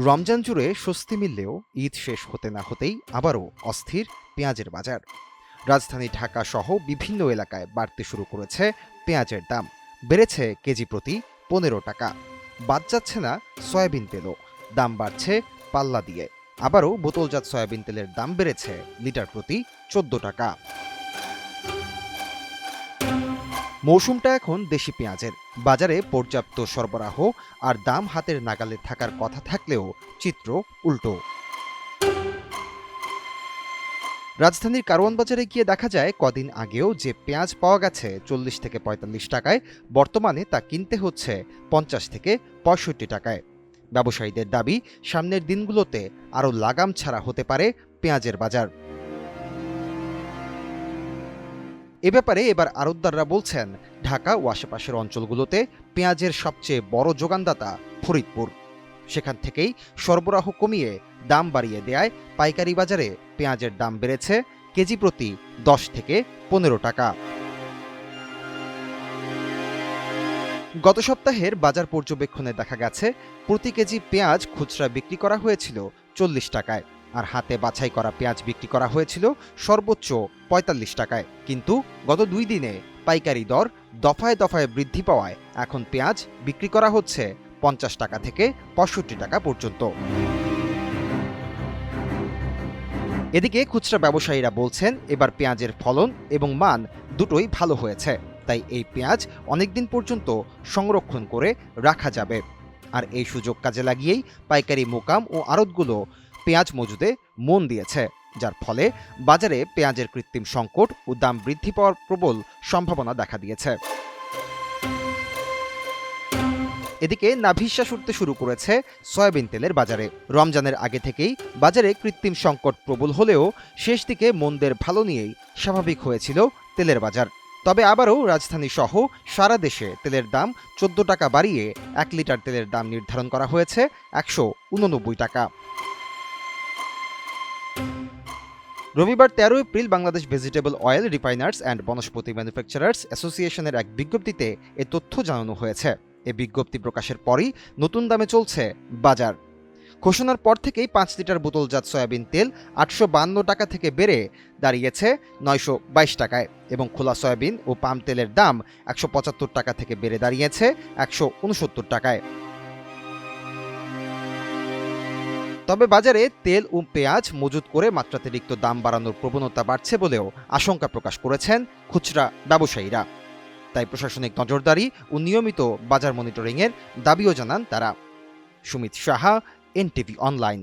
রমজান জুড়ে স্বস্তি মিললেও ঈদ শেষ হতে না হতেই আবারও অস্থির পেঁয়াজের বাজার। রাজধানী ঢাকা সহ বিভিন্ন এলাকায় বাড়তে শুরু করেছে পেঁয়াজের দাম। বেড়েছে কেজি প্রতি 15 টাকা। বাদ যাচ্ছে না সয়াবিন তেলও, দাম বাড়ছে পাল্লা দিয়ে। আবারও বোতলজাত সয়াবিন তেলের দাম বেড়েছে লিটার প্রতি 14 টাকা। মৌসুমটা এখন দেশি পেঁয়াজের। বাজারে পর্যাপ্ত সরবরাহ আর দাম হাতের নাগালে থাকার কথা থাকলেও চিত্র উল্টো। রাজধানীর কারওয়ান বাজারে গিয়ে দেখা যায় কদিন আগেও যে পেঁয়াজ পাওয়া গেছে 40 থেকে 45 টাকায়, বর্তমানে তা কিনতে হচ্ছে 50 থেকে 65 টাকায়। ব্যবসায়ীদের দাবি, সামনের দিনগুলোতে আরও লাগাম ছাড়া হতে পারে পেঁয়াজের বাজার। এ ব্যাপারে এবার আড়তদাররা বলছেন, ঢাকা ও আশেপাশের অঞ্চলগুলোতে পেঁয়াজের সবচেয়ে বড় যোগানদাতা ফরিদপুর। সেখান থেকেই সরবরাহ কমিয়ে দাম বাড়িয়ে দেয়ায় পাইকারি বাজারে পেঁয়াজের দাম বেড়েছে কেজি প্রতি 10 থেকে 15 টাকা। গত সপ্তাহের বাজার পর্যবেক্ষণে দেখা গেছে, প্রতি কেজি পেঁয়াজ খুচরা বিক্রি করা হয়েছিল 40 টাকায়, আর হাতে বাছাই করা পেঁয়াজ বিক্রি করা হয়েছিল সর্বোচ্চ 45 টাকায়। কিন্তু গত 2 দিনে পাইকারি দর দফায় দফায় বৃদ্ধি পাওয়ায় এখন পেঁয়াজ বিক্রি করা হচ্ছে 50 টাকা থেকে 65 টাকা পর্যন্ত। এদিকে খুচরা ব্যবসায়ীরা বলছেন, এবার পেঁয়াজের ফলন এবং মান দুটোই ভালো হয়েছে, তাই এই পেঁয়াজ অনেকদিন পর্যন্ত সংরক্ষণ করে রাখা যাবে। আর এই সুযোগ কাজে লাগিয়েই পাইকারি মোকাম ও আড়তগুলো পেঁয়াজ মজুদে মন দিয়েছে, যার ফলে বাজারে পেঁয়াজের কৃত্রিম সংকট ও দাম বৃদ্ধি পাওয়ার প্রবল সম্ভাবনা দেখা দিয়েছে। এদিকে নাভিশ্বাস উঠতে শুরু করেছে সয়াবিন তেলের বাজারে। রমজানের আগে থেকেই বাজারে কৃত্রিম সংকট প্রবল হলেও শেষ দিকে মন্দের ভালো নিয়েই স্বাভাবিক হয়েছিল তেলের বাজার। তবে আবারও রাজধানী সহ সারা দেশে তেলের দাম 14 টাকা বাড়িয়ে 1 লিটার তেলের দাম নির্ধারণ করা হয়েছে 189 টাকা। রবিবার 13 April Bangladesh vegetable oil refiners and Vanaspati manufacturers অ্যাসোসিয়েশনের এক বিজ্ঞপ্তিতে এ তথ্য জানানো হয়েছে। এ বিজ্ঞপ্তি প্রকাশের পরই নতুন দামে চলছে বাজার। ঘোষণার পর থেকেই 5 লিটার বোতলজাত সয়াবিন তেল 852 টাকা থেকে বেড়ে দাঁড়িয়েছে 922 টাকায়, এবং খোলা সয়াবিন ও পাম তেলের দাম 175 টাকা থেকে বেড়ে দাঁড়িয়েছে 169 টাকায়। তবে বাজারে তেল ও পেঁয়াজ মজুত করে মাত্রাতিরিক্ত দাম বাড়ানোর প্রবণতা বাড়ছে বলেও আশঙ্কা প্রকাশ করেছেন খুচরা ব্যবসায়ীরা। তাই প্রশাসনিক নজরদারি ও নিয়মিত বাজার মনিটরিংয়ের দাবিও জানান তারা। Sumit Saha, NTV online.